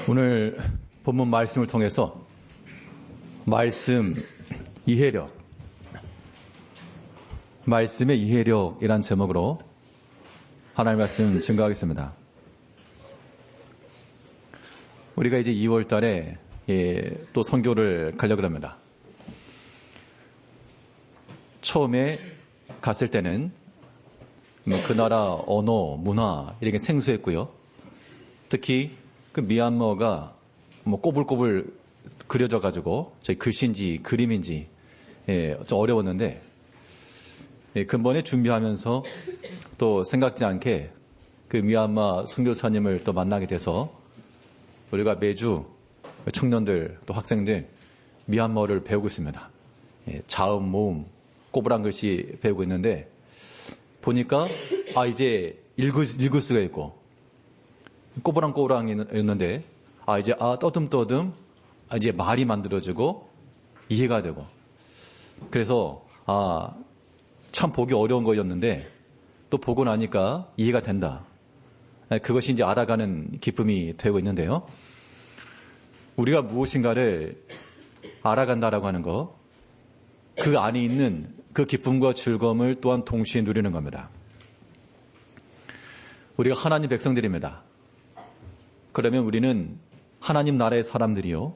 오늘 본문 말씀을 통해서 말씀 이해력, 말씀의 이해력이란 제목으로 하나님의 말씀 증거하겠습니다. 우리가 이제 2월 달에 또 선교를 가려고 합니다. 처음에 갔을 때는 그 나라 언어, 문화 이렇게 생소했고요. 특히 그 미얀마가 꼬불꼬불 그려져 가지고 저희 글씨인지 그림인지 좀 어려웠는데 근본에 준비하면서 또 생각지 않게 그 미얀마 선교사님을 또 만나게 돼서 우리가 매주 청년들 또 학생들 미얀마어를 배우고 있습니다. 자음, 모음, 꼬불한 글씨 배우고 있는데 보니까 이제 읽을 수가 있고 꼬부랑꼬부랑이었는데 이제 떠듬떠듬 이제 말이 만들어지고 이해가 되고 그래서 참 보기 어려운 거였는데 또 보고 나니까 이해가 된다. 그것이 이제 알아가는 기쁨이 되고 있는데요. 우리가 무엇인가를 알아간다라고 하는 거, 그 안에 있는 그 기쁨과 즐거움을 또한 동시에 누리는 겁니다. 우리가 하나님 백성들입니다. 그러면 우리는 하나님 나라의 사람들이요.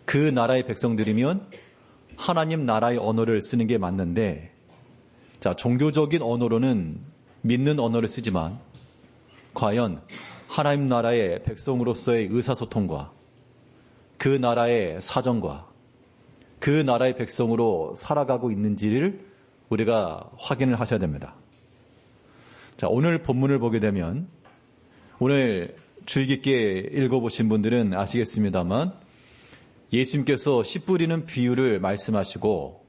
그 나라의 백성들이면 하나님 나라의 언어를 쓰는 게 맞는데, 종교적인 언어로는 믿는 언어를 쓰지만, 과연 하나님 나라의 백성으로서의 의사소통과 그 나라의 사정과 그 나라의 백성으로 살아가고 있는지를 우리가 확인을 하셔야 됩니다. 오늘 본문을 보게 되면, 오늘 주의 깊게 읽어보신 분들은 아시겠습니다만 예수님께서 씨 뿌리는 비유를 말씀하시고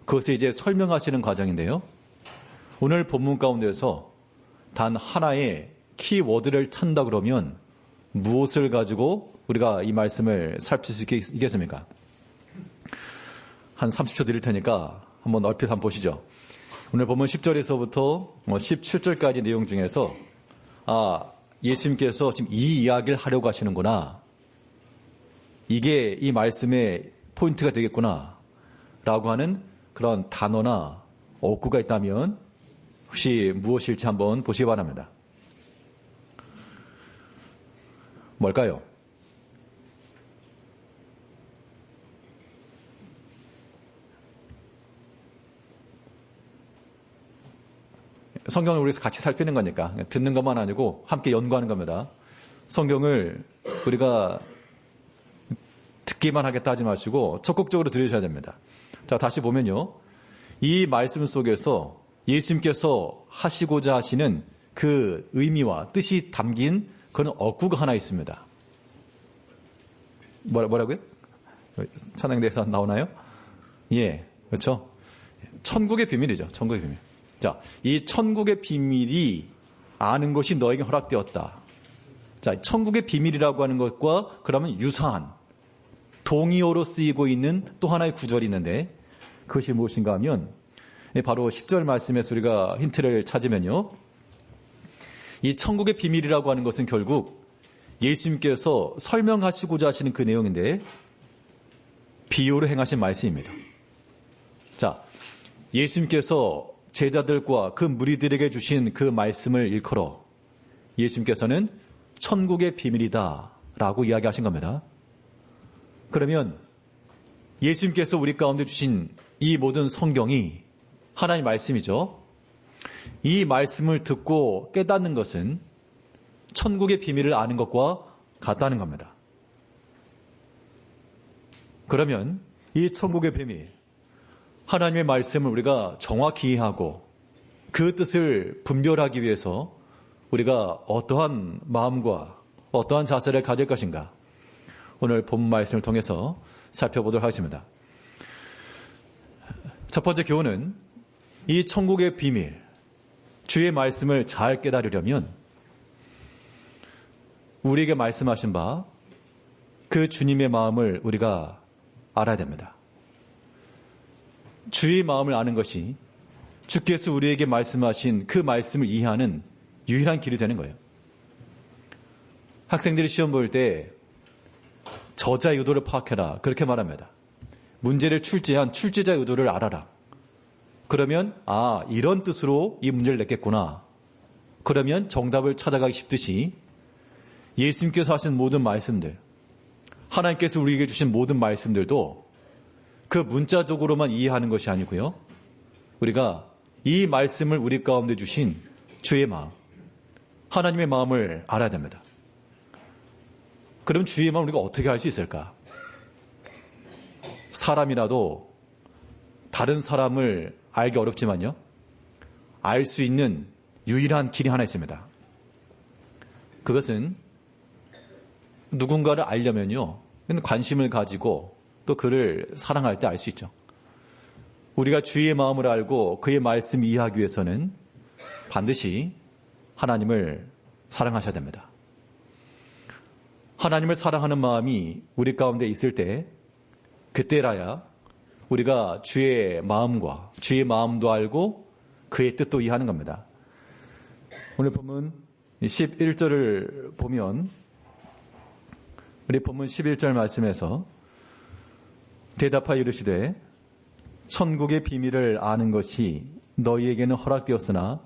그것을 이제 설명하시는 과정인데요. 오늘 본문 가운데서 단 하나의 키워드를 찾는다 그러면 무엇을 가지고 우리가 이 말씀을 살필 수 있겠습니까? 한 30초 드릴 테니까 한번 얼핏 한번 보시죠. 오늘 본문 10절에서부터 17절까지 내용 중에서 예수님께서 지금 이 이야기를 하려고 하시는구나. 이게 이 말씀의 포인트가 되겠구나. 라고 하는 그런 단어나 어구가 있다면 혹시 무엇일지 한번 보시기 바랍니다. 뭘까요? 성경을 우리가 같이 살피는 거니까 듣는 것만 아니고 함께 연구하는 겁니다. 성경을 우리가 듣기만 하겠다 하지 마시고 적극적으로 들으셔야 됩니다. 다시 보면요. 이 말씀 속에서 예수님께서 하시고자 하시는 그 의미와 뜻이 담긴 그런 어구가 하나 있습니다. 뭐라고요? 찬양대에서 나오나요? 예, 그렇죠. 천국의 비밀이죠. 천국의 비밀. 이 천국의 비밀이 아는 것이 너에게 허락되었다. 천국의 비밀이라고 하는 것과 그러면 유사한 동의어로 쓰이고 있는 또 하나의 구절이 있는데 그것이 무엇인가 하면 바로 10절 말씀에서 우리가 힌트를 찾으면요. 이 천국의 비밀이라고 하는 것은 결국 예수님께서 설명하시고자 하시는 그 내용인데 비유로 행하신 말씀입니다. 예수님께서 제자들과 그 무리들에게 주신 그 말씀을 일컬어 예수님께서는 천국의 비밀이다 라고 이야기하신 겁니다. 그러면 예수님께서 우리 가운데 주신 이 모든 성경이 하나님의 말씀이죠. 이 말씀을 듣고 깨닫는 것은 천국의 비밀을 아는 것과 같다는 겁니다. 그러면 이 천국의 비밀, 하나님의 말씀을 우리가 정확히 이해하고 그 뜻을 분별하기 위해서 우리가 어떠한 마음과 어떠한 자세를 가질 것인가 오늘 본문 말씀을 통해서 살펴보도록 하겠습니다. 첫 번째 교훈은 이 천국의 비밀, 주의 말씀을 잘 깨달으려면 우리에게 말씀하신 바 그 주님의 마음을 우리가 알아야 됩니다. 주의 마음을 아는 것이 주께서 우리에게 말씀하신 그 말씀을 이해하는 유일한 길이 되는 거예요. 학생들이 시험 볼 때 저자의 의도를 파악해라. 그렇게 말합니다. 문제를 출제한 출제자의 의도를 알아라. 그러면 이런 뜻으로 이 문제를 냈겠구나. 그러면 정답을 찾아가기 쉽듯이 예수님께서 하신 모든 말씀들, 하나님께서 우리에게 주신 모든 말씀들도 그 문자적으로만 이해하는 것이 아니고요. 우리가 이 말씀을 우리 가운데 주신 주의 마음, 하나님의 마음을 알아야 됩니다. 그럼 주의 마음을 우리가 어떻게 알 수 있을까? 사람이라도 다른 사람을 알기 어렵지만요. 알 수 있는 유일한 길이 하나 있습니다. 그것은 누군가를 알려면요. 관심을 가지고 또 그를 사랑할 때 알 수 있죠. 우리가 주의 마음을 알고 그의 말씀 이해하기 위해서는 반드시 하나님을 사랑하셔야 됩니다. 하나님을 사랑하는 마음이 우리 가운데 있을 때 그때라야 우리가 주의 마음과 주의 마음도 알고 그의 뜻도 이해하는 겁니다. 오늘 본문 11절을 보면 우리 본문 11절 말씀에서 대답하여 이르시되 천국의 비밀을 아는 것이 너희에게는 허락되었으나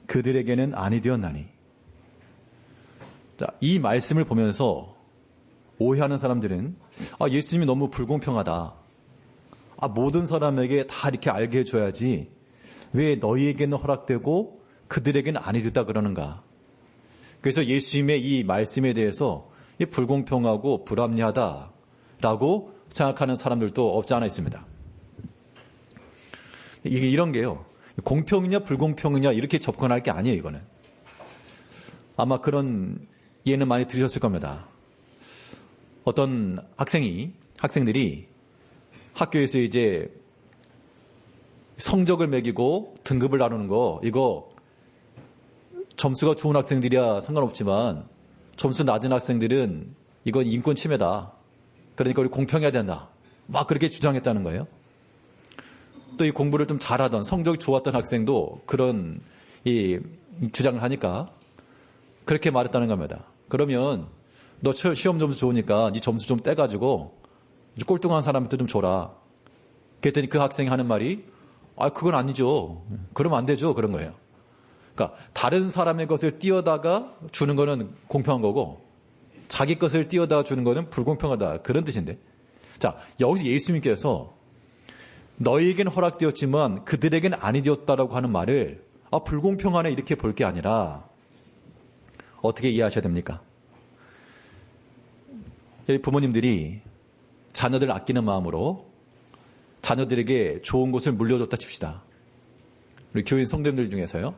그들에게는 아니 되었나니. 자, 이 말씀을 보면서 오해하는 사람들은 예수님이 너무 불공평하다. 모든 사람에게 다 이렇게 알게 해줘야지 왜 너희에게는 허락되고 그들에게는 아니 됐다 그러는가. 그래서 예수님의 이 말씀에 대해서 불공평하고 불합리하다라고 생각하는 사람들도 없지 않아 있습니다. 이게 이런 게요. 공평이냐 불공평이냐 이렇게 접근할 게 아니에요. 이거는. 아마 그런 예는 많이 들으셨을 겁니다. 어떤 학생들이 학교에서 이제 성적을 매기고 등급을 나누는 거, 이거 점수가 좋은 학생들이야 상관없지만 점수 낮은 학생들은 이건 인권 침해다. 그러니까 우리 공평해야 된다. 막 그렇게 주장했다는 거예요. 또 이 공부를 좀 잘하던 성적이 좋았던 학생도 그런 이 주장을 하니까 그렇게 말했다는 겁니다. 그러면 너 시험 점수 좋으니까 네 점수 좀 떼가지고 꼴등한 사람한테 좀 줘라. 그랬더니 그 학생이 하는 말이 그건 아니죠. 그러면 안 되죠. 그런 거예요. 그러니까 다른 사람의 것을 띄어다가 주는 거는 공평한 거고 자기 것을 띄어다가 주는 거는 불공평하다. 그런 뜻인데. 자, 여기서 예수님께서 너희에게는 허락되었지만 그들에게는 아니 되었다라고 하는 말을 불공평하네 이렇게 볼 게 아니라 어떻게 이해하셔야 됩니까? 부모님들이 자녀들을 아끼는 마음으로 자녀들에게 좋은 곳을 물려줬다 칩시다. 우리 교인 성도님들 중에서요.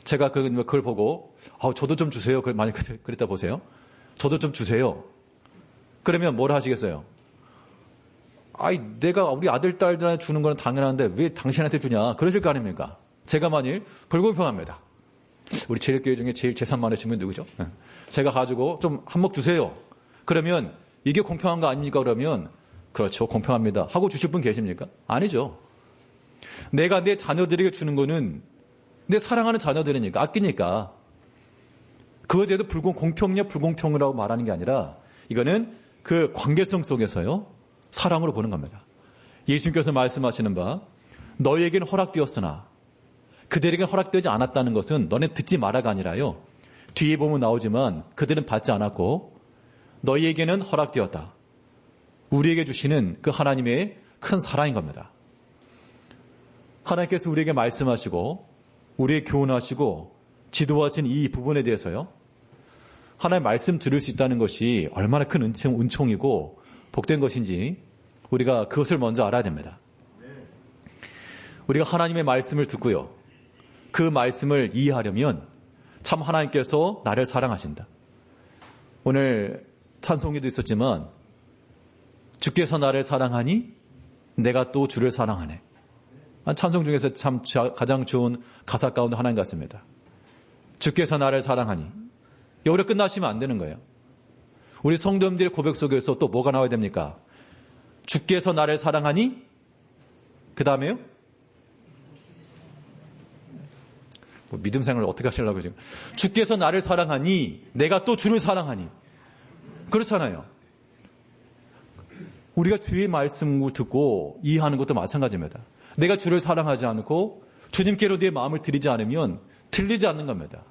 제가 그걸 보고 저도 좀 주세요. 만약 그랬다 보세요. 저도 좀 주세요. 그러면 뭘 하시겠어요? 내가 우리 아들, 딸들한테 주는 건 당연한데 왜 당신한테 주냐? 그러실 거 아닙니까? 제가 만일 불공평합니다. 우리 제일교회 중에 제일 재산 많으신 분 누구죠? 제가 가지고 좀 한몫 주세요. 그러면 이게 공평한 거 아닙니까? 그러면 그렇죠. 공평합니다. 하고 주실 분 계십니까? 아니죠. 내가 내 자녀들에게 주는 거는 내 사랑하는 자녀들이니까 아끼니까 그거에 대해서 공평이냐 불공평이라고 말하는 게 아니라 이거는 그 관계성 속에서요. 사랑으로 보는 겁니다. 예수님께서 말씀하시는 바 너희에게는 허락되었으나 그들에게는 허락되지 않았다는 것은 너네 듣지 마라가 아니라요. 뒤에 보면 나오지만 그들은 받지 않았고 너희에게는 허락되었다. 우리에게 주시는 그 하나님의 큰 사랑인 겁니다. 하나님께서 우리에게 말씀하시고 우리에게 교훈하시고 지도하신 이 부분에 대해서요. 하나님 말씀 들을 수 있다는 것이 얼마나 큰 은총이고 복된 것인지 우리가 그것을 먼저 알아야 됩니다. 우리가 하나님의 말씀을 듣고요. 그 말씀을 이해하려면 참 하나님께서 나를 사랑하신다. 오늘 찬송에도 있었지만 주께서 나를 사랑하니 내가 또 주를 사랑하네. 찬송 중에서 참 가장 좋은 가사 가운데 하나인 것 같습니다. 주께서 나를 사랑하니. 여기로 끝나시면 안 되는 거예요. 우리 성도님들의 고백 속에서 또 뭐가 나와야 됩니까? 주께서 나를 사랑하니 그 다음에요? 뭐 믿음 생활을 어떻게 하시려고 지금. 주께서 나를 사랑하니 내가 또 주를 사랑하니. 그렇잖아요. 우리가 주의 말씀을 듣고 이해하는 것도 마찬가지입니다. 내가 주를 사랑하지 않고 주님께로 내 마음을 드리지 않으면 들리지 않는 겁니다.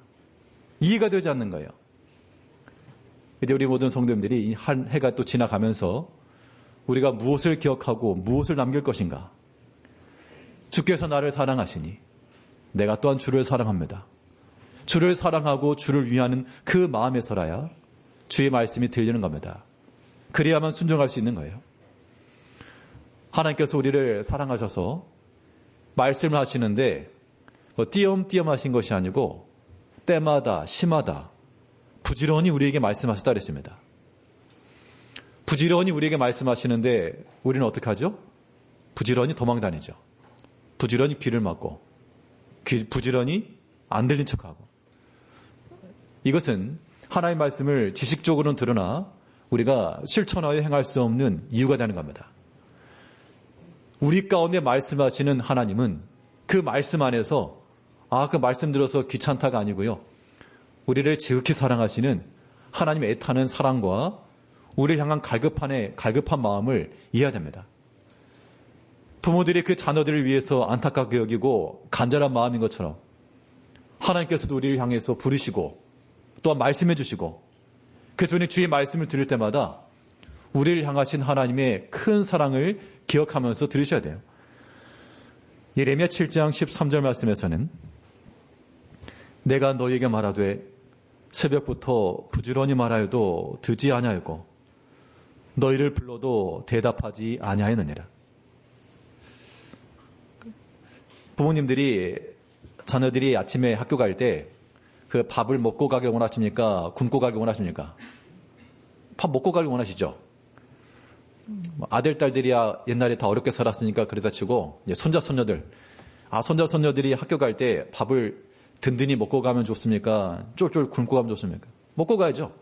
이해가 되지 않는 거예요. 이제 우리 모든 성도님들이 한 해가 또 지나가면서 우리가 무엇을 기억하고 무엇을 남길 것인가. 주께서 나를 사랑하시니 내가 또한 주를 사랑합니다. 주를 사랑하고 주를 위하는 그 마음에서라야 주의 말씀이 들리는 겁니다. 그래야만 순종할 수 있는 거예요. 하나님께서 우리를 사랑하셔서 말씀을 하시는데 띄엄띄엄 하신 것이 아니고 때마다 시마다 부지런히 우리에게 말씀하셨다 그랬습니다. 부지런히 우리에게 말씀하시는데 우리는 어떻게 하죠? 부지런히 도망다니죠. 부지런히 귀를 막고 부지런히 안 들린 척하고. 이것은 하나님의 말씀을 지식적으로는 들으나 우리가 실천하여 행할 수 없는 이유가 되는 겁니다. 우리 가운데 말씀하시는 하나님은 그 말씀 안에서 그 말씀 들어서 귀찮다가 아니고요. 우리를 지극히 사랑하시는 하나님의 애타는 사랑과 우리를 향한 갈급한 마음을 이해해야 됩니다. 부모들이 그 자녀들을 위해서 안타깝게 여기고 간절한 마음인 것처럼 하나님께서도 우리를 향해서 부르시고 또한 말씀해 주시고 그래서 우리는 주의 말씀을 들을 때마다 우리를 향하신 하나님의 큰 사랑을 기억하면서 들으셔야 돼요. 예레미야 7장 13절 말씀에서는 내가 너희에게 말하되 새벽부터 부지런히 말하여도 듣지 아니하였고 너희를 불러도 대답하지 아니하였느니라. 부모님들이 자녀들이 아침에 학교 갈 때 그 밥을 먹고 가길 원하십니까? 굶고 가길 원하십니까? 밥 먹고 가길 원하시죠? 아들, 딸들이야 옛날에 다 어렵게 살았으니까 그러다 치고 손자, 손녀들. 손자, 손녀들이 학교 갈 때 밥을 든든히 먹고 가면 좋습니까? 쫄쫄 굶고 가면 좋습니까? 먹고 가야죠.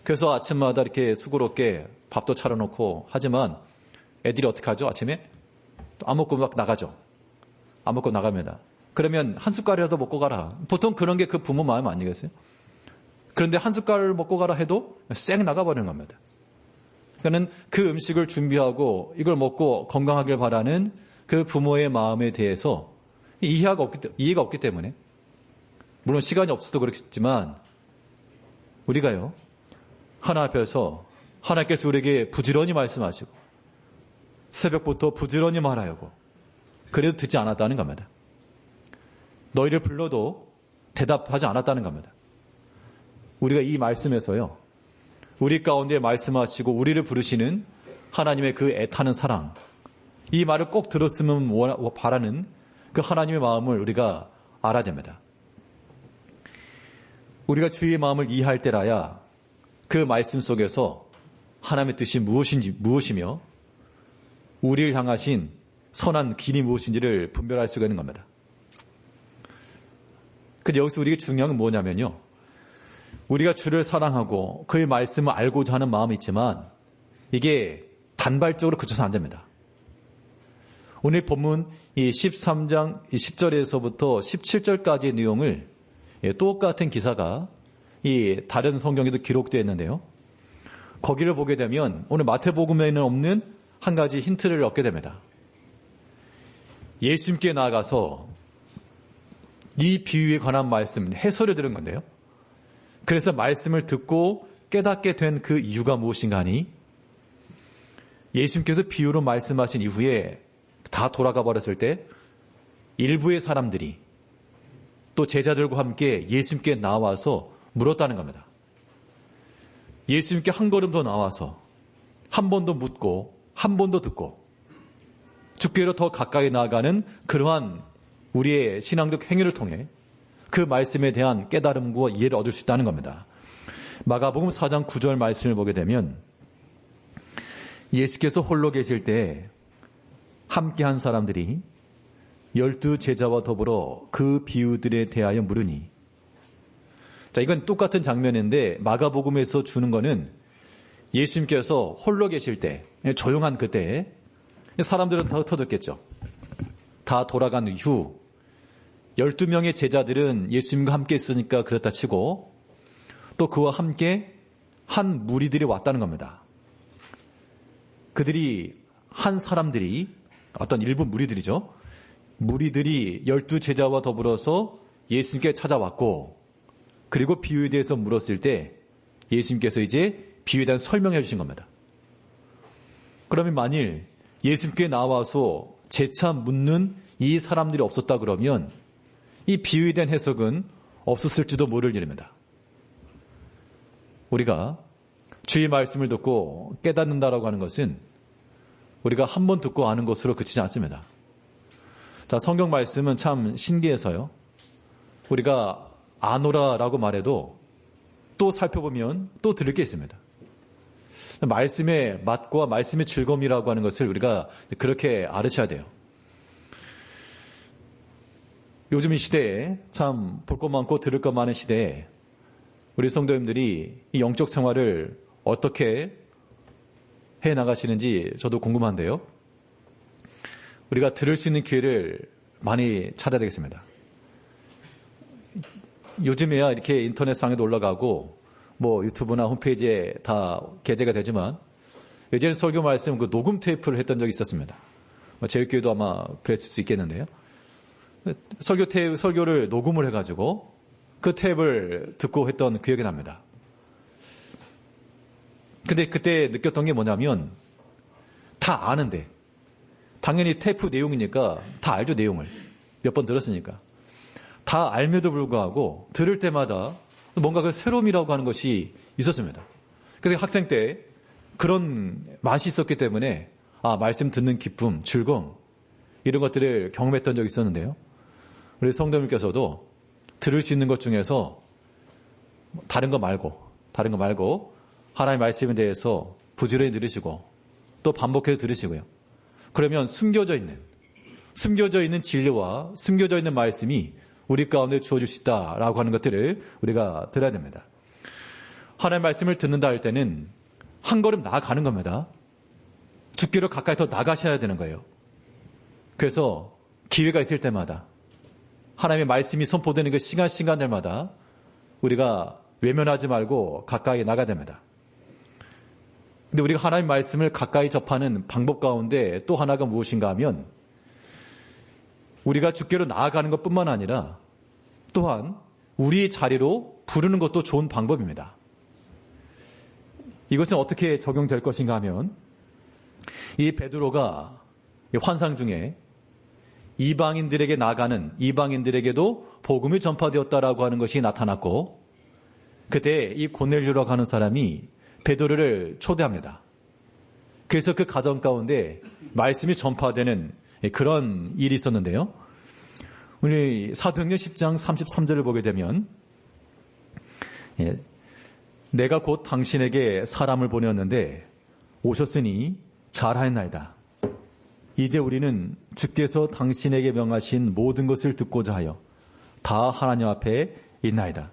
그래서 아침마다 이렇게 수고롭게 밥도 차려놓고 하지만 애들이 어떻게 하죠? 아침에? 안 먹고 막 나가죠. 안 먹고 나갑니다. 그러면 한 숟갈이라도 먹고 가라. 보통 그런 게 그 부모 마음 아니겠어요? 그런데 한 숟갈 먹고 가라 해도 쌩 나가버리는 겁니다. 그러니까 그 음식을 준비하고 이걸 먹고 건강하길 바라는 그 부모의 마음에 대해서 이해가 없기 때문에 물론 시간이 없어서 그렇겠지만 우리가요 하나님 앞에서 하나님께서 우리에게 부지런히 말씀하시고 새벽부터 부지런히 말하고 그래도 듣지 않았다는 겁니다. 너희를 불러도 대답하지 않았다는 겁니다. 우리가 이 말씀에서요 우리 가운데 말씀하시고 우리를 부르시는 하나님의 그 애타는 사랑 이 말을 꼭 들었으면 바라는 그 하나님의 마음을 우리가 알아야 됩니다. 우리가 주의 마음을 이해할 때라야 그 말씀 속에서 하나님의 뜻이 무엇이며 우리를 향하신 선한 길이 무엇인지를 분별할 수가 있는 겁니다. 근데 여기서 우리에게 중요한 건 뭐냐면요. 우리가 주를 사랑하고 그의 말씀을 알고자 하는 마음이 있지만 이게 단발적으로 그쳐서 안 됩니다. 오늘 본문 이 13장 10절에서부터 17절까지의 내용을 똑같은 기사가 이 다른 성경에도 기록되어 있는데요. 거기를 보게 되면 오늘 마태복음에는 없는 한 가지 힌트를 얻게 됩니다. 예수님께 나아가서 이 비유에 관한 말씀 해설을 들은 건데요. 그래서 말씀을 듣고 깨닫게 된 그 이유가 무엇인가 하니 예수님께서 비유로 말씀하신 이후에 다 돌아가 버렸을 때 일부의 사람들이 또 제자들과 함께 예수님께 나와서 물었다는 겁니다. 예수님께 한 걸음 더 나와서 한 번 더 묻고 한 번 더 듣고 주께로 더 가까이 나아가는 그러한 우리의 신앙적 행위를 통해 그 말씀에 대한 깨달음과 이해를 얻을 수 있다는 겁니다. 마가복음 4장 9절 말씀을 보게 되면 예수께서 홀로 계실 때 함께한 사람들이 12 제자와 더불어 그 비유들에 대하여 물으니 자, 이건 똑같은 장면인데 마가복음에서 주는 거는 예수님께서 홀로 계실 때 조용한 그때 사람들은 다 흩어졌겠죠. 다 돌아간 이후 12명의 제자들은 예수님과 함께 있으니까 그렇다 치고 또 그와 함께 한 무리들이 왔다는 겁니다. 그들이 한 사람들이 어떤 일부 무리들이죠. 무리들이 12제자와 더불어서 예수님께 찾아왔고 그리고 비유에 대해서 물었을 때 예수님께서 이제 비유에 대한 설명해 주신 겁니다. 그러면 만일 예수님께 나와서 재차 묻는 이 사람들이 없었다 그러면 이 비유에 대한 해석은 없었을지도 모를 일입니다. 우리가 주의 말씀을 듣고 깨닫는다라고 하는 것은 우리가 한 번 듣고 아는 것으로 그치지 않습니다. 자, 성경 말씀은 참 신기해서요. 우리가 아노라라고 말해도 또 살펴보면 또 들을 게 있습니다. 말씀의 맛과 말씀의 즐거움이라고 하는 것을 우리가 그렇게 알으셔야 돼요. 요즘 이 시대에 참 볼 것 많고 들을 것 많은 시대에 우리 성도님들이 이 영적 생활을 어떻게 해 나가시는지 저도 궁금한데요. 우리가 들을 수 있는 기회를 많이 찾아야 되겠습니다. 요즘에야 이렇게 인터넷상에도 올라가고 뭐 유튜브나 홈페이지에 다 게재가 되지만 예전에 설교 말씀 그 녹음 테이프를 했던 적이 있었습니다. 제일교회도 아마 그랬을 수 있겠는데요. 설교를 녹음을 해가지고 그 테이프를 듣고 했던 기억이 납니다. 근데 그때 느꼈던 게 뭐냐면 다 아는데 당연히 테이프 내용이니까 다 알죠, 내용을. 몇 번 들었으니까. 다 알면도 불구하고 들을 때마다 뭔가 그 새로움이라고 하는 것이 있었습니다. 그래서 학생 때 그런 맛이 있었기 때문에 말씀 듣는 기쁨, 즐거움 이런 것들을 경험했던 적이 있었는데요. 우리 성도님께서도 들을 수 있는 것 중에서 다른 거 말고 하나님의 말씀에 대해서 부지런히 들으시고 또 반복해서 들으시고요. 그러면 숨겨져 있는 진리와 숨겨져 있는 말씀이 우리 가운데 주어질 수 있다라고 하는 것들을 우리가 들어야 됩니다. 하나님의 말씀을 듣는다 할 때는 한 걸음 나아가는 겁니다. 주께로 가까이 더 나가셔야 되는 거예요. 그래서 기회가 있을 때마다 하나님의 말씀이 선포되는 그 시간들마다 우리가 외면하지 말고 가까이 나가야 됩니다. 근데 우리가 하나님의 말씀을 가까이 접하는 방법 가운데 또 하나가 무엇인가 하면 우리가 주께로 나아가는 것뿐만 아니라 또한 우리의 자리로 부르는 것도 좋은 방법입니다. 이것은 어떻게 적용될 것인가 하면 이 베드로가 환상 중에 이방인들에게 나가는 이방인들에게도 복음이 전파되었다라고 하는 것이 나타났고 그때 이 고넬료라고 하는 사람이 베드로를 초대합니다. 그래서 그 가정 가운데 말씀이 전파되는 그런 일이 있었는데요. 우리 사도행전 10장 33절을 보게 되면 내가 곧 당신에게 사람을 보내었는데 오셨으니 잘하였나이다. 이제 우리는 주께서 당신에게 명하신 모든 것을 듣고자 하여 다 하나님 앞에 있나이다.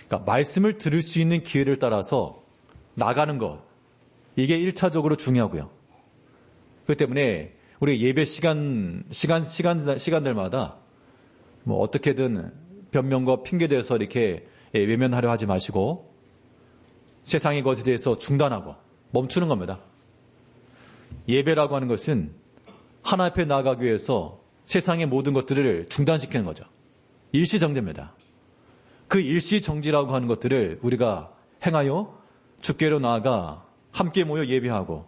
그러니까 말씀을 들을 수 있는 기회를 따라서 나가는 것, 이게 1차적으로 중요하고요. 그렇기 때문에 우리 예배 시간들마다 뭐 어떻게든 변명과 핑계 대서 이렇게 외면하려 하지 마시고 세상의 것에 대해서 중단하고 멈추는 겁니다. 예배라고 하는 것은 하나님 앞에 나아가기 위해서 세상의 모든 것들을 중단시키는 거죠. 일시정지입니다. 그 일시정지라고 하는 것들을 우리가 행하여 주께로 나아가 함께 모여 예배하고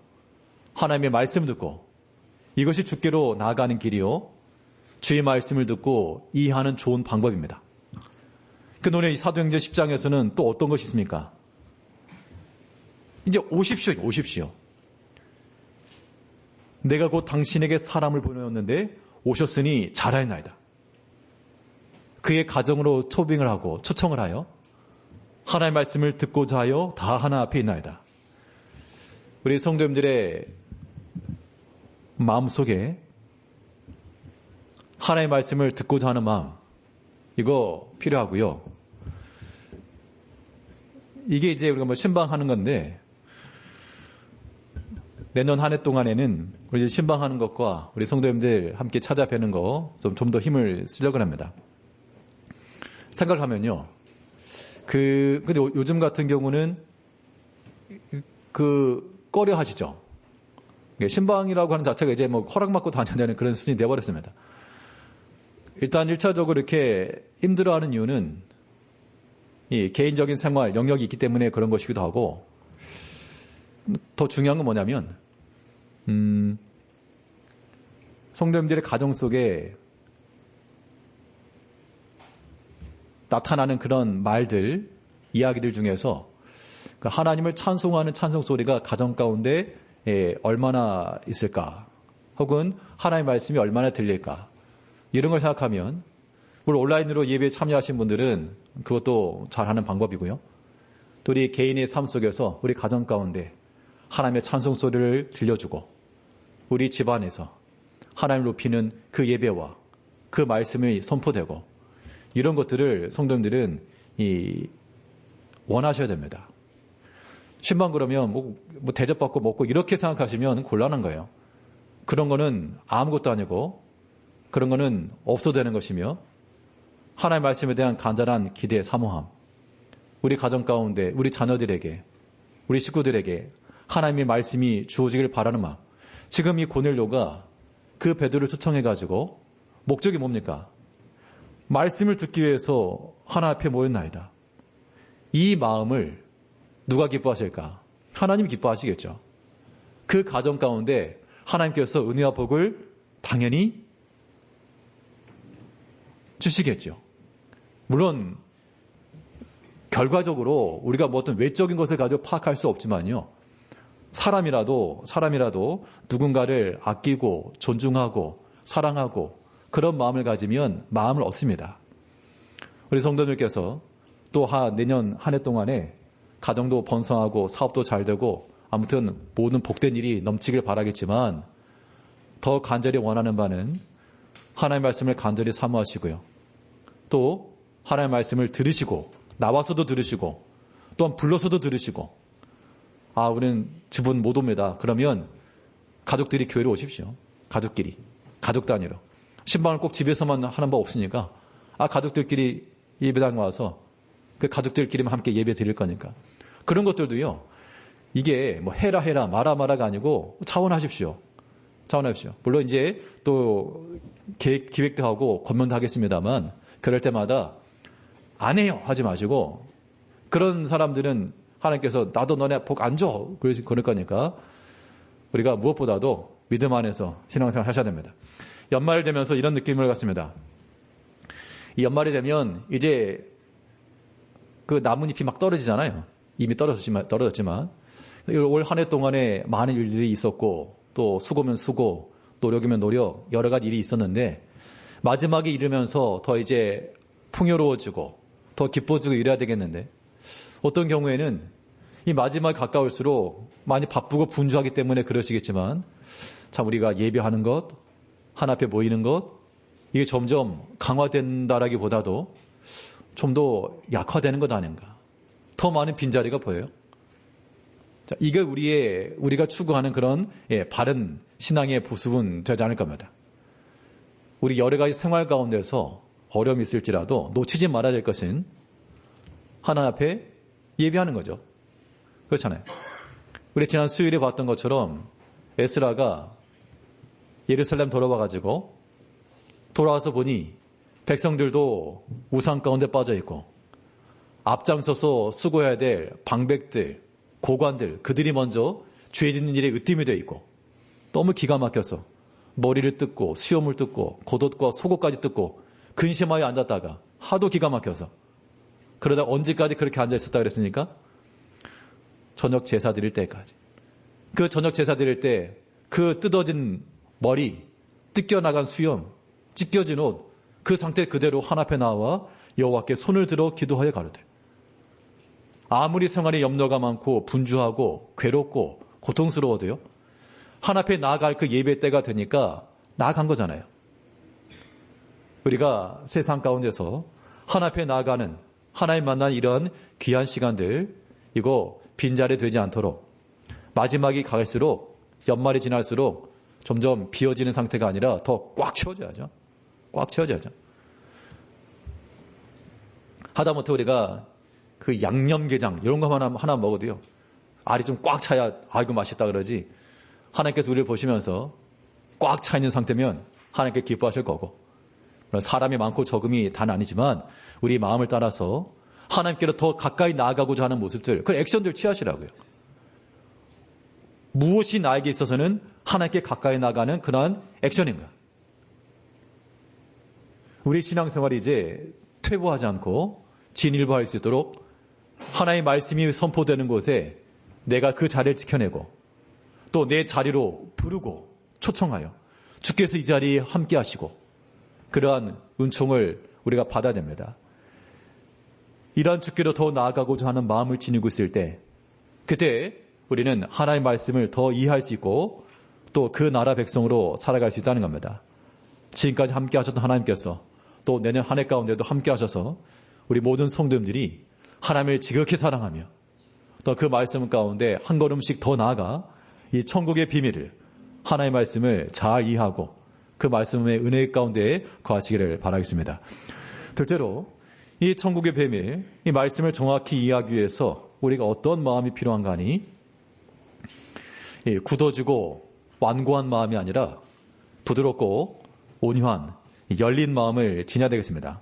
하나님의 말씀을 듣고 이것이 주께로 나아가는 길이요. 주의 말씀을 듣고 이해하는 좋은 방법입니다. 그 논의 사도행전 10장에서는 또 어떤 것이 있습니까? 이제 오십시오. 내가 곧 당신에게 사람을 보내었는데 오셨으니 잘하였나이다. 그의 가정으로 초빙을 하고 초청을 하여 하나님의 말씀을 듣고자 하여 다 하나 앞에 있나이다. 우리 성도님들의 마음속에 하나님의 말씀을 듣고자 하는 마음, 이거 필요하고요. 이게 이제 우리가 뭐 신방하는 건데 내년 한 해 동안에는 우리 신방하는 것과 우리 성도님들 함께 찾아뵈는 거 좀 더 힘을 쓰려고 합니다. 생각하면요. 근데 요즘 같은 경우는 꺼려 하시죠. 신방이라고 하는 자체가 이제 뭐 허락받고 다녀야 그런 수준이 되어버렸습니다. 일단 1차적으로 이렇게 힘들어하는 이유는 이 개인적인 생활, 영역이 있기 때문에 그런 것이기도 하고, 더 중요한 건 뭐냐면, 성도님들의 가정 속에 나타나는 그런 말들, 이야기들 중에서 하나님을 찬송하는 찬송 소리가 가정 가운데 얼마나 있을까? 혹은 하나님의 말씀이 얼마나 들릴까? 이런 걸 생각하면, 물론 온라인으로 예배에 참여하신 분들은 그것도 잘하는 방법이고요. 또 우리 개인의 삶 속에서 우리 가정 가운데 하나님의 찬송 소리를 들려주고, 우리 집안에서 하나님을 높이는 그 예배와 그 말씀이 선포되고, 이런 것들을 성도님들은 원하셔야 됩니다. 신방 그러면 뭐 대접받고 먹고 이렇게 생각하시면 곤란한 거예요. 그런 거는 아무것도 아니고, 그런 거는 없어도 되는 것이며, 하나님의 말씀에 대한 간절한 기대, 사모함, 우리 가정 가운데 우리 자녀들에게, 우리 식구들에게 하나님의 말씀이 주어지길 바라는 마음. 지금 이 고넬료가 그 베드로를 초청해가지고 목적이 뭡니까? 말씀을 듣기 위해서 하나 앞에 모였나이다. 이 마음을 누가 기뻐하실까? 하나님이 기뻐하시겠죠. 그 가정 가운데 하나님께서 은혜와 복을 당연히 주시겠죠. 물론 결과적으로 우리가 뭐 어떤 외적인 것을 가지고 파악할 수 없지만요. 사람이라도 누군가를 아끼고 존중하고 사랑하고 그런 마음을 가지면 마음을 얻습니다. 우리 성도님께서 또 내년 한 해 동안에 가정도 번성하고 사업도 잘 되고 아무튼 모든 복된 일이 넘치길 바라겠지만, 더 간절히 원하는 바는 하나님의 말씀을 간절히 사모하시고요. 또 하나님의 말씀을 들으시고, 나와서도 들으시고, 또한 불러서도 들으시고, 우리는 집은 못 옵니다. 그러면 가족들이 교회로 오십시오. 가족끼리, 가족 단위로. 신방을 꼭 집에서만 하는 법 없으니까 가족들끼리 예배당 와서 그 가족들끼리만 함께 예배 드릴 거니까. 그런 것들도요, 이게 뭐 해라 마라가 아니고 차원하십시오. 물론 이제 또 기획도 하고 권면도 하겠습니다만, 그럴 때마다 안 해요 하지 마시고, 그런 사람들은 하나님께서 나도 너네 복 안 줘 그럴 거니까 우리가 무엇보다도 믿음 안에서 신앙생활 하셔야 됩니다. 연말 되면서 이런 느낌을 갖습니다. 이 연말이 되면 이제 그 나뭇잎이 막 떨어지잖아요. 이미 떨어졌지만 올 한 해 동안에 많은 일들이 있었고, 또 수고면 수고, 노력이면 노력, 여러 가지 일이 있었는데, 마지막에 이르면서 더 이제 풍요로워지고 더 기뻐지고 이래야 되겠는데, 어떤 경우에는 이 마지막에 가까울수록 많이 바쁘고 분주하기 때문에 그러시겠지만, 참 우리가 예배하는 것, 하나 앞에 모이는 것, 이게 점점 강화된다라기보다도 좀 더 약화되는 것 아닌가. 더 많은 빈자리가 보여요. 자, 이게 우리가 추구하는 그런 바른 신앙의 보습은 되지 않을 겁니다. 우리 여러 가지 생활 가운데서 어려움이 있을지라도 놓치지 말아야 될 것은 하나님 앞에 예배하는 거죠. 그렇잖아요. 우리 지난 수요일에 봤던 것처럼 에스라가 예루살렘 돌아와가지고 돌아와서 보니 백성들도 우상 가운데 빠져있고, 앞장서서 수고해야 될 방백들, 고관들, 그들이 먼저 죄 짓는 일에 으뜸이 되어 있고, 너무 기가 막혀서 머리를 뜯고 수염을 뜯고 겉옷과 속옷까지 뜯고 근심하여 앉았다가 하도 기가 막혀서, 그러다 언제까지 그렇게 앉아있었다 그랬습니까? 저녁 제사 드릴 때까지. 그 저녁 제사 드릴 때 그 뜯어진 머리, 뜯겨나간 수염, 찢겨진 옷, 그 상태 그대로 하나 앞에 나와 여호와께 손을 들어 기도하여 가로되, 아무리 생활에 염려가 많고 분주하고 괴롭고 고통스러워도요, 하나 앞에 나아갈 그 예배 때가 되니까 나아간 거잖아요. 우리가 세상 가운데서 하나 앞에 나아가는, 하나님 만나는 이런 귀한 시간들, 이거 빈자리 되지 않도록 마지막이 갈수록 연말이 지날수록 점점 비어지는 상태가 아니라 더 꽉 채워져야죠. 꽉 채워져야죠. 하다못해 우리가 그 양념게장 이런 거 하나 먹어도요. 알이 좀 꽉 차야 아이고 맛있다 그러지. 하나님께서 우리를 보시면서 꽉 차 있는 상태면 하나님께 기뻐하실 거고. 사람이 많고 적음이 다는 아니지만 우리 마음을 따라서 하나님께로 더 가까이 나아가고자 하는 모습들, 그 액션들 취하시라고요. 무엇이 나에게 있어서는 하나님께 가까이 나가는 그러한 액션인가? 우리 신앙생활이 이제 퇴보하지 않고 진일보할 수 있도록 하나님의 말씀이 선포되는 곳에 내가 그 자리를 지켜내고 또 내 자리로 부르고 초청하여 주께서 이 자리에 함께 하시고 그러한 은총을 우리가 받아야 됩니다. 이러한 주께로 더 나아가고자 하는 마음을 지니고 있을 때 그때 우리는 하나님의 말씀을 더 이해할 수 있고 또 그 나라 백성으로 살아갈 수 있다는 겁니다. 지금까지 함께 하셨던 하나님께서 또 내년 한 해 가운데도 함께 하셔서 우리 모든 성도님들이 하나님을 지극히 사랑하며 또 그 말씀 가운데 한 걸음씩 더 나아가 이 천국의 비밀을 하나님의 말씀을 잘 이해하고 그 말씀의 은혜 가운데 거하시기를 바라겠습니다. 둘째로 이 천국의 비밀, 이 말씀을 정확히 이해하기 위해서 우리가 어떤 마음이 필요한가 하니 굳어지고 완고한 마음이 아니라 부드럽고 온유한 열린 마음을 지녀야 되겠습니다.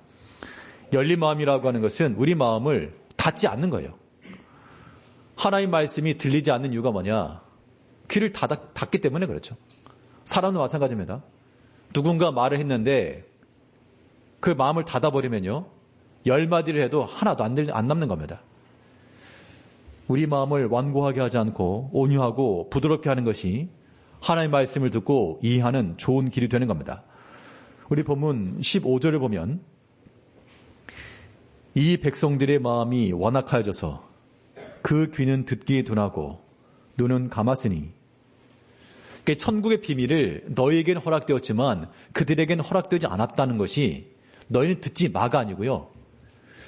열린 마음이라고 하는 것은 우리 마음을 닫지 않는 거예요. 하나님 말씀이 들리지 않는 이유가 뭐냐? 귀를 닫기 때문에 그렇죠. 사람은 마찬가지입니다. 누군가 말을 했는데 그 마음을 닫아버리면요. 10마디를 해도 하나도 안 남는 겁니다. 우리 마음을 완고하게 하지 않고 온유하고 부드럽게 하는 것이 하나님의 말씀을 듣고 이해하는 좋은 길이 되는 겁니다. 우리 본문 15절을 보면 이 백성들의 마음이 완악하여져서 그 귀는 듣기에 둔하고 눈은 감았으니 그러니까 천국의 비밀을 너희에게는 허락되었지만 그들에게는 허락되지 않았다는 것이 너희는 듣지 마가 아니고요.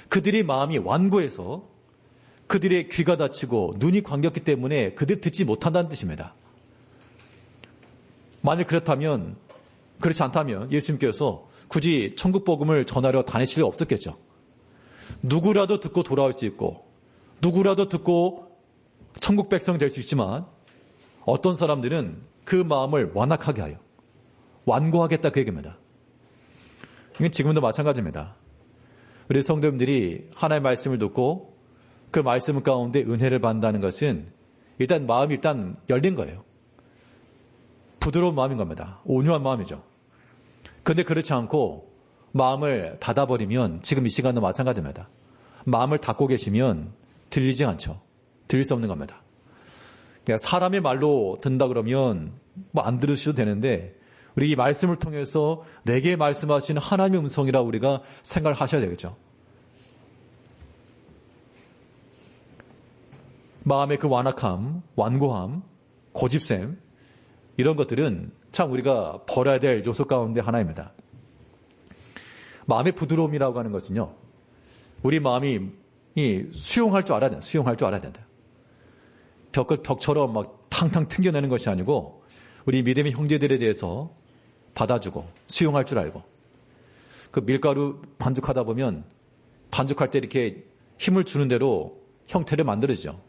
그들의 마음이 완고해서 그들의 귀가 닫히고 눈이 감겼기 때문에 그들 듣지 못한다는 뜻입니다. 만약 그렇지 않다면 예수님께서 굳이 천국 복음을 전하려 다니실 리 없었겠죠. 누구라도 듣고 돌아올 수 있고 누구라도 듣고 천국 백성 될 수 있지만 어떤 사람들은 그 마음을 완악하게 하여 완고하겠다 그 얘기입니다. 이건 지금도 마찬가지입니다. 우리 성도님들이 하나님의 말씀을 듣고 그 말씀 가운데 은혜를 받는다는 것은 일단 마음이 열린 거예요. 부드러운 마음인 겁니다. 온유한 마음이죠. 그런데 그렇지 않고 마음을 닫아버리면 지금 이 시간도 마찬가지입니다. 마음을 닫고 계시면 들리지 않죠. 들릴 수 없는 겁니다. 그러니까 사람의 말로 듣는다 그러면 안 들으셔도 되는데 우리 이 말씀을 통해서 내게 말씀하시는 하나님의 음성이라 우리가 생각을 하셔야 되겠죠. 마음의 그 완악함, 완고함, 고집셈 이런 것들은 참 우리가 버려야 될 요소 가운데 하나입니다. 마음의 부드러움이라고 하는 것은요. 우리 마음이 수용할 줄 알아야 된다. 수용할 줄 알아야 된다. 벽처럼 막 탕탕 튕겨내는 것이 아니고 우리 믿음의 형제들에 대해서 받아주고 수용할 줄 알고 그 밀가루 반죽하다 보면 반죽할 때 이렇게 힘을 주는 대로 형태를 만들어지죠.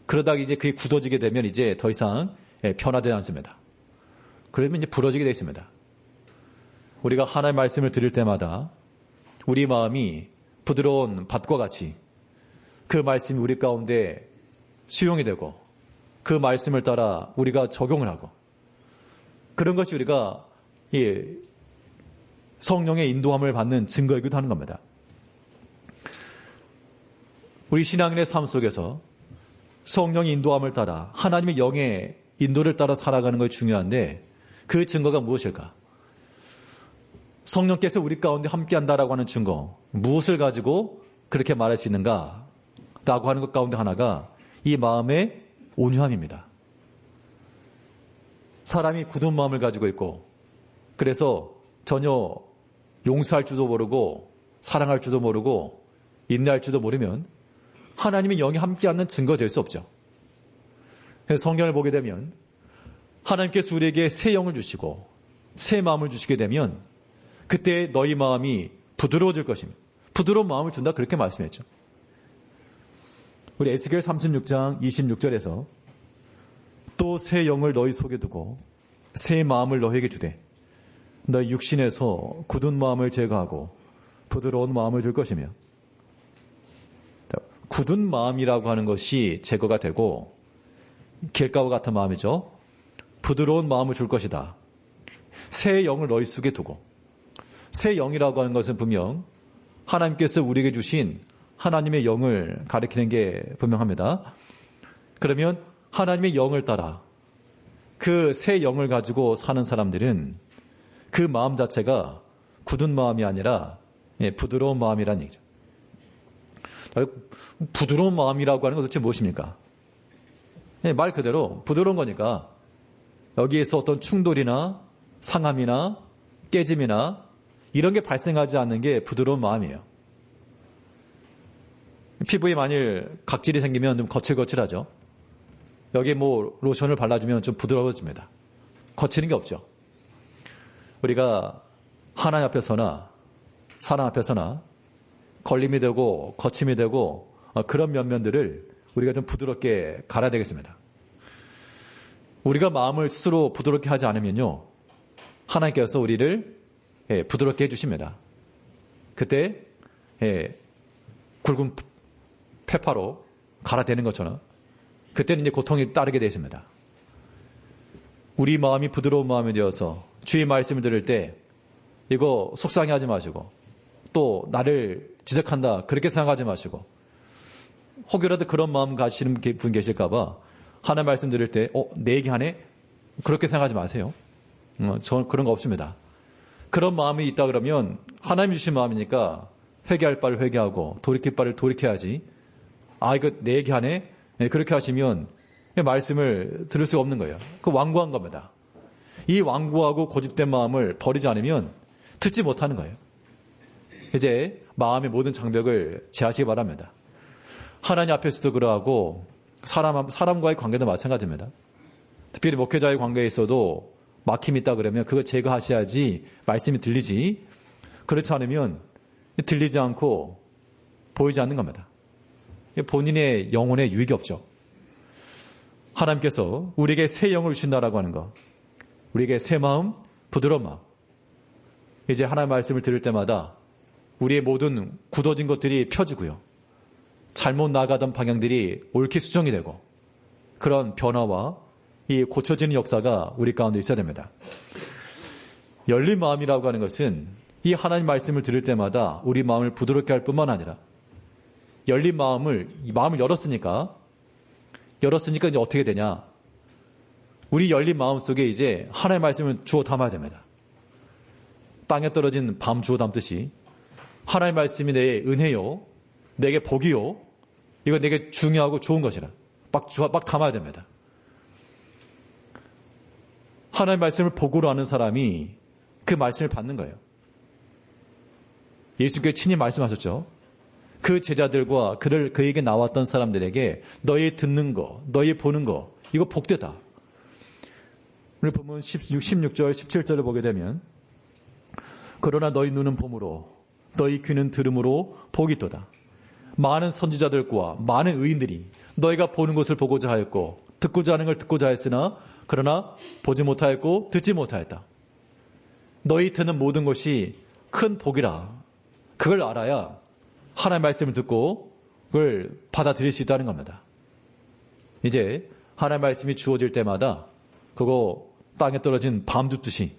그러다가 이제 그게 굳어지게 되면 이제 더 이상 변화되지 않습니다. 그러면 이제 부러지게 되어 있습니다. 우리가 하나님의 말씀을 들을 때마다 우리 마음이 부드러운 밭과 같이 그 말씀이 우리 가운데 수용이 되고 그 말씀을 따라 우리가 적용을 하고 그런 것이 우리가 성령의 인도함을 받는 증거이기도 하는 겁니다. 우리 신앙인의 삶 속에서 성령의 인도함을 따라 하나님의 영의 인도를 따라 살아가는 것이 중요한데 그 증거가 무엇일까? 성령께서 우리 가운데 함께한다라고 하는 증거 무엇을 가지고 그렇게 말할 수 있는가? 라고 하는 것 가운데 하나가 이 마음의 온유함입니다. 사람이 굳은 마음을 가지고 있고 그래서 전혀 용서할 줄도 모르고 사랑할 줄도 모르고 인내할 줄도 모르면 하나님의 영이 함께하는 증거 될 수 없죠. 그래서 성경을 보게 되면 하나님께서 우리에게 새 영을 주시고 새 마음을 주시게 되면 그때 너희 마음이 부드러워질 것입니다. 부드러운 마음을 준다 그렇게 말씀했죠. 우리 에스겔 36장 26절에서 또 새 영을 너희 속에 두고 새 마음을 너희에게 주되 너희 육신에서 굳은 마음을 제거하고 부드러운 마음을 줄 것이며, 굳은 마음이라고 하는 것이 제거가 되고 길가와 같은 마음이죠. 부드러운 마음을 줄 것이다. 새 영을 너희 속에 두고, 새 영이라고 하는 것은 분명 하나님께서 우리에게 주신 하나님의 영을 가리키는 게 분명합니다. 그러면 하나님의 영을 따라 그 새 영을 가지고 사는 사람들은 그 마음 자체가 굳은 마음이 아니라 부드러운 마음이라는 얘기죠. 부드러운 마음이라고 하는 건 도대체 무엇입니까? 말 그대로 부드러운 거니까 여기에서 어떤 충돌이나 상함이나 깨짐이나 이런 게 발생하지 않는 게 부드러운 마음이에요. 피부에 만일 각질이 생기면 좀 거칠거칠하죠. 여기에 뭐 로션을 발라주면 좀 부드러워집니다. 거치는 게 없죠. 우리가 하나님 앞에서나 사람 앞에서나 걸림이 되고 거침이 되고 그런 면면들을 우리가 좀 부드럽게 갈아야 되겠습니다. 우리가 마음을 스스로 부드럽게 하지 않으면요, 하나님께서 우리를 부드럽게 해주십니다. 그때 굵은 페파로 갈아대는 것처럼 그때는 이제 고통이 따르게 되십니다. 우리 마음이 부드러운 마음이 되어서 주의 말씀을 들을 때 이거 속상해하지 마시고 또 나를 지적한다 그렇게 생각하지 마시고, 혹여라도 그런 마음 가시는 분 계실까 봐 하나님 말씀 들을 때 내 얘기하네? 그렇게 생각하지 마세요. 저는 그런 거 없습니다. 그런 마음이 있다 그러면 하나님이 주신 마음이니까 회개할 바를 회개하고 돌이킬 바를 돌이켜야지. 이거 내 얘기하네? 그렇게 하시면 말씀을 들을 수가 없는 거예요. 그 완고한 겁니다. 이 완고하고 고집된 마음을 버리지 않으면 듣지 못하는 거예요. 이제 마음의 모든 장벽을 제하시기 바랍니다. 하나님 앞에서도 그러하고 사람과의 관계도 마찬가지입니다. 특별히 목회자의 관계에 있어도 막힘이 있다 그러면 그거 제거하셔야지 말씀이 들리지, 그렇지 않으면 들리지 않고 보이지 않는 겁니다. 본인의 영혼에 유익이 없죠. 하나님께서 우리에게 새 영을 주신다라고 하는 것, 우리에게 새 마음, 부드러운 마음. 이제 하나님의 말씀을 들을 때마다 우리의 모든 굳어진 것들이 펴지고요, 잘못 나가던 방향들이 옳게 수정이 되고, 그런 변화와 이 고쳐지는 역사가 우리 가운데 있어야 됩니다. 열린 마음이라고 하는 것은 이 하나님 말씀을 들을 때마다 우리 마음을 부드럽게 할 뿐만 아니라, 열린 마음을 열었으니까 이제 어떻게 되냐? 우리 열린 마음 속에 이제 하나님의 말씀을 주워 담아야 됩니다. 땅에 떨어진 밤 주워 담듯이 하나님의 말씀이 내 은혜요, 내게 복이요, 이거 내게 중요하고 좋은 것이라 막 담아야 됩니다. 하나님의 말씀을 복으로 아는 사람이 그 말씀을 받는 거예요. 예수님께서 친히 말씀하셨죠. 그 제자들과 그에게 나왔던 사람들에게 너희 듣는 거, 너희 보는 거, 이거 복되다. 오늘 보면 16절, 17절을 보게 되면, 그러나 너희 눈은 봄으로, 너희 귀는 들음으로 복이 있도다. 많은 선지자들과 많은 의인들이 너희가 보는 것을 보고자 하였고 듣고자 하는 걸 듣고자 하였으나 그러나 보지 못하였고 듣지 못하였다. 너희 듣는 모든 것이 큰 복이라. 그걸 알아야 하나님의 말씀을 듣고 그걸 받아들일 수 있다는 겁니다. 이제 하나님의 말씀이 주어질 때마다 그거 땅에 떨어진 밤 줍듯이,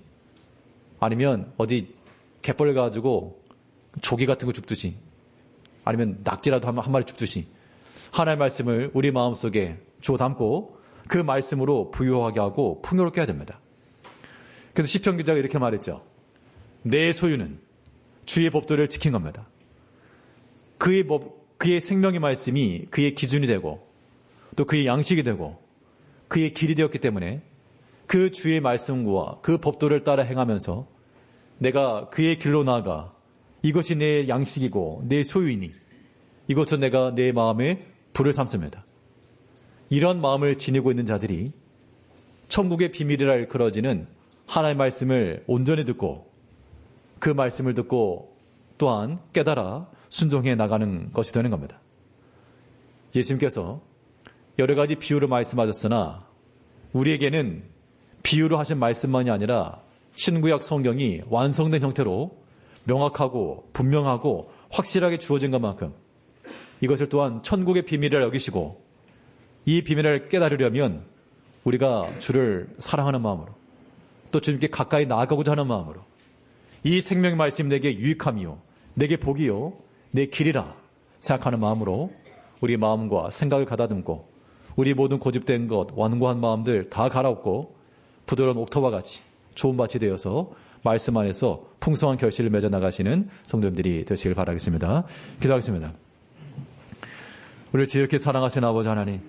아니면 어디 갯벌 가지고 조기 같은 거 줍듯이, 아니면 낙지라도 한 마리 줍듯이 하나님의 말씀을 우리 마음속에 주워 담고 그 말씀으로 부유하게 하고 풍요롭게 해야 됩니다. 그래서 시편 기자가 이렇게 말했죠. 내 소유는 주의 법도를 지킨 겁니다. 그의 생명의 말씀이 그의 기준이 되고 또 그의 양식이 되고 그의 길이 되었기 때문에 그 주의 말씀과 그 법도를 따라 행하면서 내가 그의 길로 나아가 이것이 내 양식이고 내 소유이니 이것은 내가 내 마음에 불을 삼습니다. 이런 마음을 지니고 있는 자들이 천국의 비밀이라 일컬어지는 하나님의 말씀을 온전히 듣고 그 말씀을 듣고 또한 깨달아 순종해 나가는 것이 되는 겁니다. 예수님께서 여러 가지 비유로 말씀하셨으나 우리에게는 비유로 하신 말씀만이 아니라 신구약 성경이 완성된 형태로 명확하고 분명하고 확실하게 주어진 것만큼 이것을 또한 천국의 비밀이라 여기시고 이 비밀을 깨달으려면 우리가 주를 사랑하는 마음으로 또 주님께 가까이 나아가고자 하는 마음으로 이 생명의 말씀 내게 유익함이요 내게 복이요 내 길이라 생각하는 마음으로 우리 마음과 생각을 가다듬고 우리 모든 고집된 것 완고한 마음들 다 갈아엎고 부드러운 옥토와 같이 좋은 밭이 되어서 말씀 안에서 풍성한 결실을 맺어 나가시는 성도님들이 되시길 바라겠습니다. 기도하겠습니다. 우리를 지극히 사랑하시는 아버지 하나님,